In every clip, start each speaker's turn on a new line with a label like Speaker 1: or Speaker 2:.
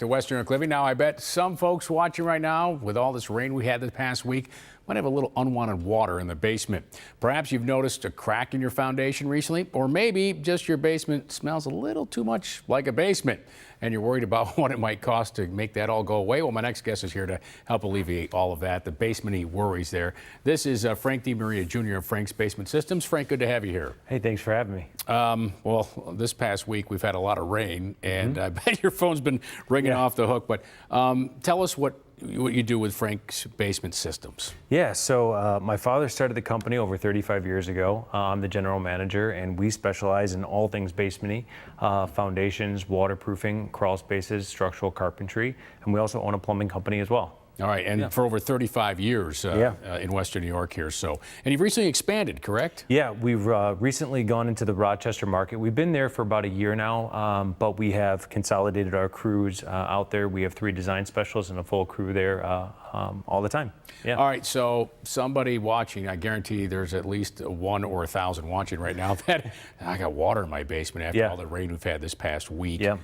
Speaker 1: To Western New York Living. Now, I bet some folks watching right now, with all this rain we had this past week, might have a little unwanted water in the basement. Perhaps you've noticed a crack in your foundation recently, or maybe just your basement smells a little too much like a basement, and you're worried about what it might cost to make that all go away. Well, my next guest is here to help alleviate all of that, the basement-y worries there. This is Frank DiMaria Jr. of Frank's Basement Systems. Frank, good to have you here.
Speaker 2: Hey, thanks for having me.
Speaker 1: Well, this past week we've had a lot of rain, and I bet your phone's been ringing off the hook, but tell us what you do with Frank's Basement Systems.
Speaker 2: Yeah, so my father started the company over 35 years ago. I'm the general manager, and we specialize in all things basement-y, foundations, waterproofing, crawl spaces, structural carpentry, and we also own a plumbing company as well.
Speaker 1: All right, and for over 35 years in Western New York here, and you've recently expanded, correct?
Speaker 2: Yeah, we've recently gone into the Rochester market. We've been there for about a year now, but we have consolidated our crews out there. We have 3 design specialists and a full crew there all the time. Yeah.
Speaker 1: All right, so somebody watching, I guarantee there's at least 1 or 1,000 watching right now that I got water in my basement after all the rain we've had this past week.
Speaker 2: Yeah.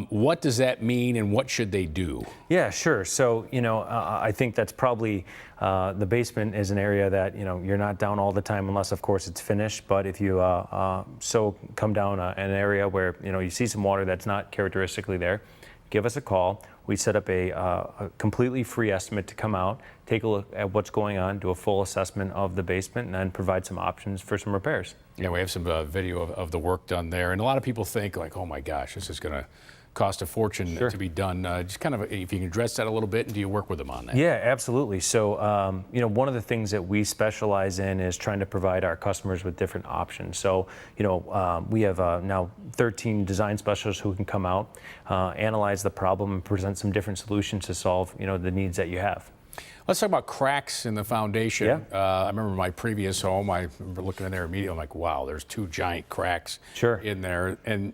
Speaker 1: What does that mean, and what should they do?
Speaker 2: Yeah, sure. So, I think that's probably the basement is an area that, you're not down all the time unless, of course, it's finished. But if you come down an area where, you see some water that's not characteristically there, give us a call. We set up a completely free estimate to come out, take a look at what's going on, do a full assessment of the basement, and then provide some options for some repairs.
Speaker 1: Yeah, we have some video of the work done there. And a lot of people think, like, oh, my gosh, this is going to cost a fortune to be done. Just kind of, if you can address that a little bit, and do you work with them on that?
Speaker 2: Yeah, absolutely. So, one of the things that we specialize in is trying to provide our customers with different options. So, we have now 13 design specialists who can come out, analyze the problem, and present some different solutions to solve, the needs that you have.
Speaker 1: Let's talk about cracks in the foundation.
Speaker 2: Yeah.
Speaker 1: I remember my previous home, I remember looking in there immediately, I'm like, wow, there's 2 giant cracks in there. And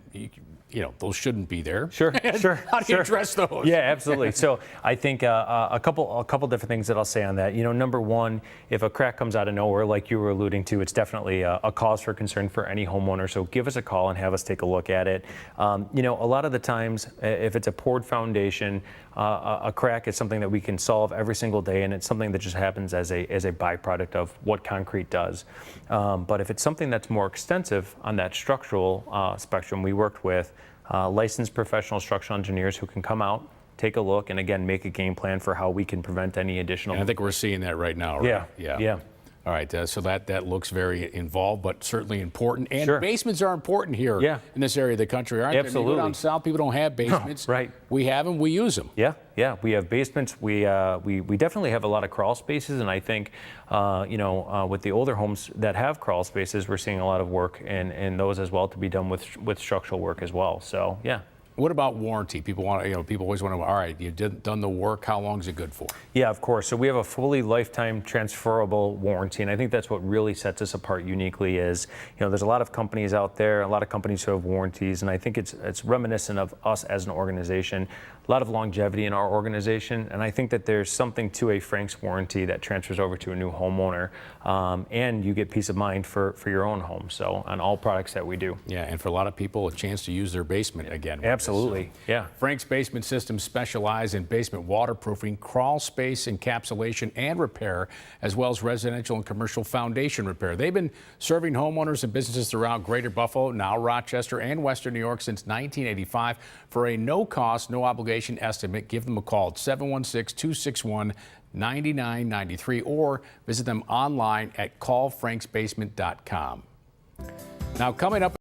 Speaker 1: those shouldn't be there.
Speaker 2: Sure.
Speaker 1: How do you address those?
Speaker 2: Yeah, absolutely. So I think a couple different things that I'll say on that. Number one, if a crack comes out of nowhere, like you were alluding to, it's definitely a cause for concern for any homeowner. So give us a call and have us take a look at it. A lot of the times, if it's a poured foundation, a crack is something that we can solve every single day, and it's something that just happens as a byproduct of what concrete does. But if it's something that's more extensive on that structural spectrum, we worked with licensed professional structural engineers who can come out, take a look, and again, make a game plan for how we can prevent any additional.
Speaker 1: And I think we're seeing that right now, right?
Speaker 2: Yeah.
Speaker 1: All right, so that looks very involved, but certainly important. And basements are important here in this area of the country, aren't they?
Speaker 2: Absolutely.
Speaker 1: You go down south, people don't have basements.
Speaker 2: Right.
Speaker 1: We have them, we use them.
Speaker 2: Yeah, we have basements. We definitely have a lot of crawl spaces, and I think, with the older homes that have crawl spaces, we're seeing a lot of work in those as well to be done with structural work as well. So, yeah.
Speaker 1: What about warranty? People always want to know, all right, you've done the work, how long is it good for?
Speaker 2: Yeah, of course. So we have a fully lifetime transferable warranty, and I think that's what really sets us apart uniquely is, there's a lot of companies out there, a lot of companies who have warranties, and I think it's reminiscent of us as an organization. A lot of longevity in our organization, and I think that there's something to a Frank's warranty that transfers over to a new homeowner, and you get peace of mind for your own home, so on all products that we do.
Speaker 1: Yeah, and for a lot of people, a chance to use their basement again.
Speaker 2: Absolutely, yeah.
Speaker 1: Frank's Basement Systems specialize in basement waterproofing, crawl space encapsulation and repair, as well as residential and commercial foundation repair. They've been serving homeowners and businesses throughout Greater Buffalo, now Rochester, and Western New York since 1985. For a no-cost, no-obligation estimate, give them a call at 716-261-9993 or visit them online at callfranksbasement.com. Now, coming up